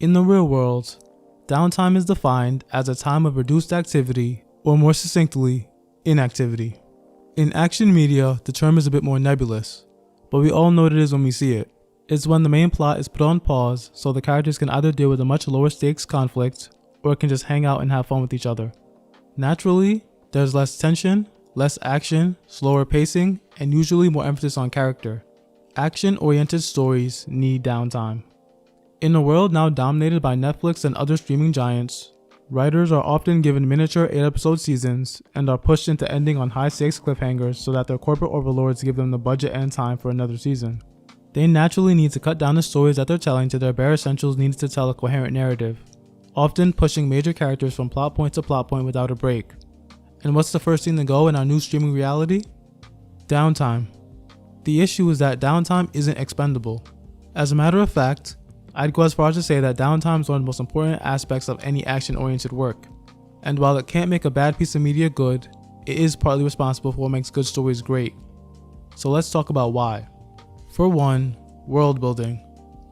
In the real world, downtime is defined as a time of reduced activity, or more succinctly, inactivity. In action media, the term is a bit more nebulous, but we all know what it is when we see it. It's when the main plot is put on pause so the characters can either deal with a much lower stakes conflict, or can just hang out and have fun with each other. Naturally, there's less tension, less action, slower pacing, and usually more emphasis on character. Action-oriented stories need downtime. In a world now dominated by Netflix and other streaming giants, writers are often given miniature 8-episode seasons and are pushed into ending on high-stakes cliffhangers so that their corporate overlords give them the budget and time for another season. They naturally need to cut down the stories that they're telling to their bare essentials needed to tell a coherent narrative, often pushing major characters from plot point to plot point without a break. And what's the first thing to go in our new streaming reality? Downtime. The issue is that downtime isn't expendable. As a matter of fact, I'd go as far as to say that downtime is one of the most important aspects of any action-oriented work. And while it can't make a bad piece of media good, it is partly responsible for what makes good stories great. So let's talk about why. For one, world building.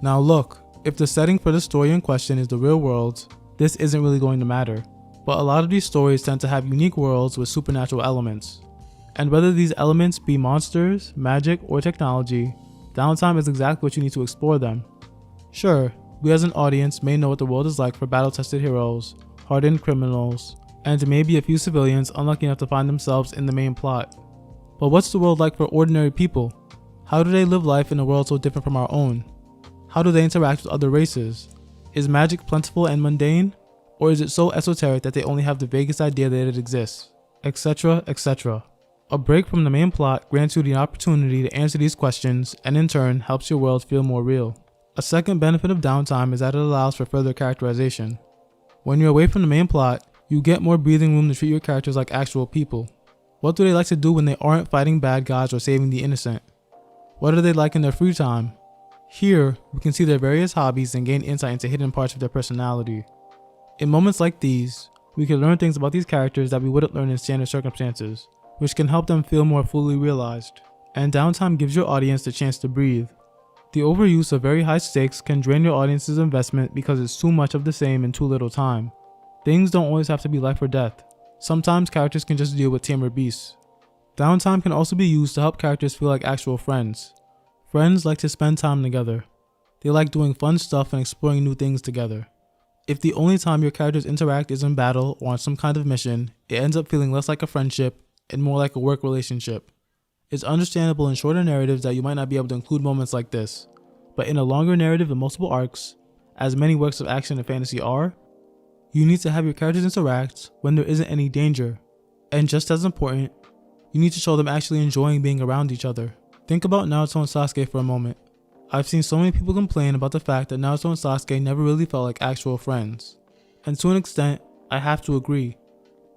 Now look, if the setting for the story in question is the real world, this isn't really going to matter. But a lot of these stories tend to have unique worlds with supernatural elements. And whether these elements be monsters, magic, or technology, downtime is exactly what you need to explore them. Sure, we as an audience may know what the world is like for battle-tested heroes, hardened criminals, and maybe a few civilians unlucky enough to find themselves in the main plot. But what's the world like for ordinary people? How do they live life in a world so different from our own? How do they interact with other races? Is magic plentiful and mundane? Or is it so esoteric that they only have the vaguest idea that it exists? Etc, etc. A break from the main plot grants you the opportunity to answer these questions and in turn helps your world feel more real. A second benefit of downtime is that it allows for further characterization. When you're away from the main plot, you get more breathing room to treat your characters like actual people. What do they like to do when they aren't fighting bad guys or saving the innocent? What are they like in their free time? Here, we can see their various hobbies and gain insight into hidden parts of their personality. In moments like these, we can learn things about these characters that we wouldn't learn in standard circumstances, which can help them feel more fully realized. And downtime gives your audience the chance to breathe. The overuse of very high stakes can drain your audience's investment because it's too much of the same in too little time. Things don't always have to be life or death. Sometimes characters can just deal with tamer beasts. Downtime can also be used to help characters feel like actual friends. Friends like to spend time together. They like doing fun stuff and exploring new things together. If the only time your characters interact is in battle or on some kind of mission, it ends up feeling less like a friendship and more like a work relationship. It's understandable in shorter narratives that you might not be able to include moments like this, but in a longer narrative of multiple arcs, as many works of action and fantasy are, you need to have your characters interact when there isn't any danger. And just as important, you need to show them actually enjoying being around each other. Think about Naruto and Sasuke for a moment. I've seen so many people complain about the fact that Naruto and Sasuke never really felt like actual friends. And to an extent, I have to agree.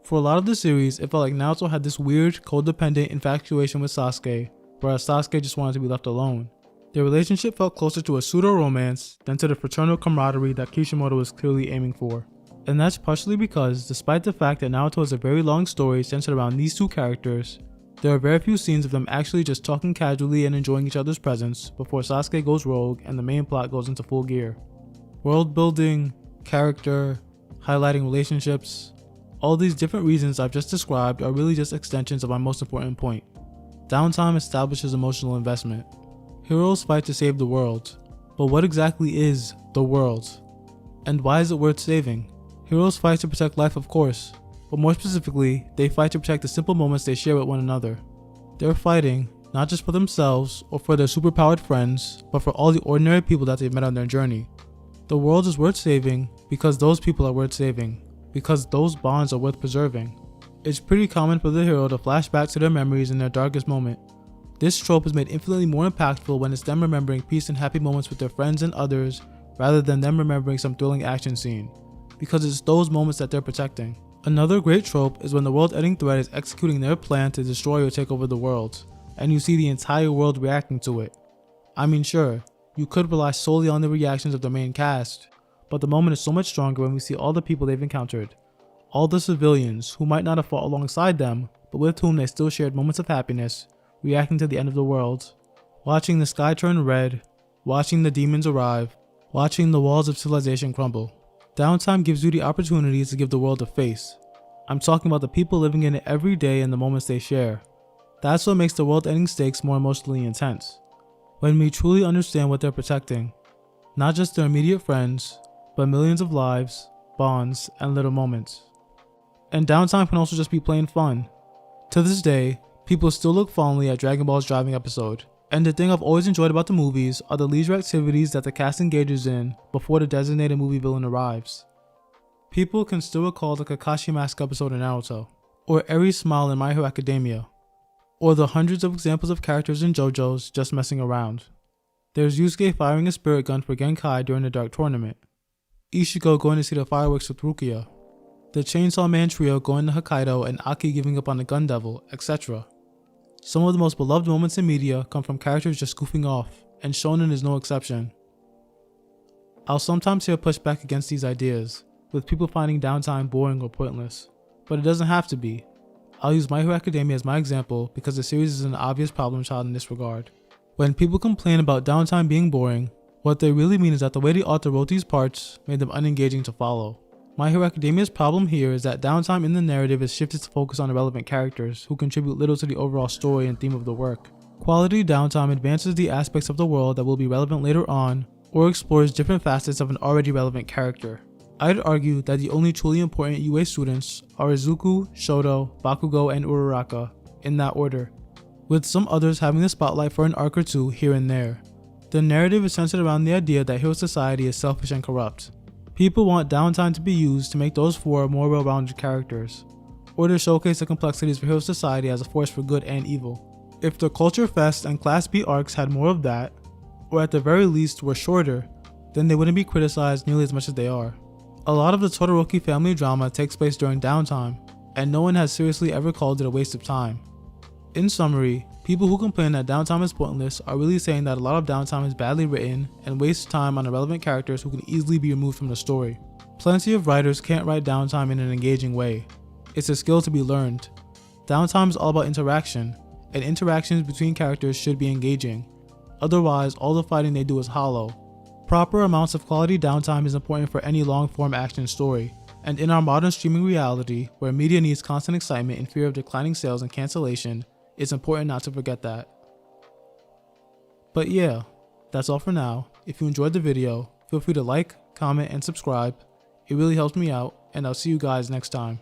For a lot of the series, it felt like Naruto had this weird, codependent infatuation with Sasuke, whereas Sasuke just wanted to be left alone. Their relationship felt closer to a pseudo-romance than to the fraternal camaraderie that Kishimoto was clearly aiming for. And that's partially because, despite the fact that Naruto is a very long story centered around these two characters, there are very few scenes of them actually just talking casually and enjoying each other's presence before Sasuke goes rogue and the main plot goes into full gear. World building, character, highlighting relationships, all these different reasons I've just described are really just extensions of my most important point. Downtime establishes emotional investment. Heroes fight to save the world, but what exactly is the world? And why is it worth saving? Heroes fight to protect life, of course, but more specifically, they fight to protect the simple moments they share with one another. They're fighting, not just for themselves or for their superpowered friends, but for all the ordinary people that they've met on their journey. The world is worth saving because those people are worth saving, because those bonds are worth preserving. It's pretty common for the hero to flash back to their memories in their darkest moment. This trope is made infinitely more impactful when it's them remembering peace and happy moments with their friends and others, rather than them remembering some thrilling action scene, because it's those moments that they're protecting. Another great trope is when the world-ending threat is executing their plan to destroy or take over the world, and you see the entire world reacting to it. I mean, sure, you could rely solely on the reactions of the main cast, but the moment is so much stronger when we see all the people they've encountered. All the civilians, who might not have fought alongside them, but with whom they still shared moments of happiness, reacting to the end of the world, watching the sky turn red, watching the demons arrive, watching the walls of civilization crumble. Downtime gives you the opportunities to give the world a face. I'm talking about the people living in it every day and the moments they share. That's what makes the world-ending stakes more emotionally intense. When we truly understand what they're protecting, not just their immediate friends, but millions of lives, bonds, and little moments. And Downtime can also just be plain fun. To this day, people still look fondly at Dragon Ball's driving episode, and the thing I've always enjoyed about the movies are the leisure activities that the cast engages in before the designated movie villain arrives. People can still recall the Kakashi Mask episode in Naruto, or Eri's smile in My Hero Academia, or the hundreds of examples of characters in JoJo's just messing around. There's Yusuke firing a spirit gun for Genkai during the Dark Tournament, Ichigo going to see the fireworks with Rukia, the Chainsaw Man trio going to Hokkaido and Aki giving up on the Gun Devil, etc. Some of the most beloved moments in media come from characters just goofing off, and Shonen is no exception. I'll sometimes hear pushback against these ideas, with people finding Downtime boring or pointless, but it doesn't have to be. I'll use My Hero Academia as my example because the series is an obvious problem child in this regard. When people complain about Downtime being boring, what they really mean is that the way the author wrote these parts made them unengaging to follow. My Hero Academia's problem here is that Downtime in the narrative is shifted to focus on irrelevant characters who contribute little to the overall story and theme of the work. Quality Downtime advances the aspects of the world that will be relevant later on, or explores different facets of an already relevant character. I'd argue that the only truly important UA students are Izuku, Shoto, Bakugo, and Uraraka, in that order, with some others having the spotlight for an arc or two here and there. The narrative is centered around the idea that hero society is selfish and corrupt. People want Downtime to be used to make those four more well-rounded characters, or to showcase the complexities of hero society as a force for good and evil. If the Culture Fest and Class B arcs had more of that, or at the very least were shorter, then they wouldn't be criticized nearly as much as they are. A lot of the Todoroki family drama takes place during Downtime, and no one has seriously ever called it a waste of time. In summary, people who complain that Downtime is pointless are really saying that a lot of Downtime is badly written and wastes time on irrelevant characters who can easily be removed from the story. Plenty of writers can't write Downtime in an engaging way. It's a skill to be learned. Downtime is all about interaction, and interactions between characters should be engaging. Otherwise, all the fighting they do is hollow. Proper amounts of quality downtime is important for any long-form action story, and in our modern streaming reality, where media needs constant excitement in fear of declining sales and cancellation, it's important not to forget that. But yeah, that's all for now. If you enjoyed the video, feel free to like, comment, and subscribe. It really helps me out, and I'll see you guys next time.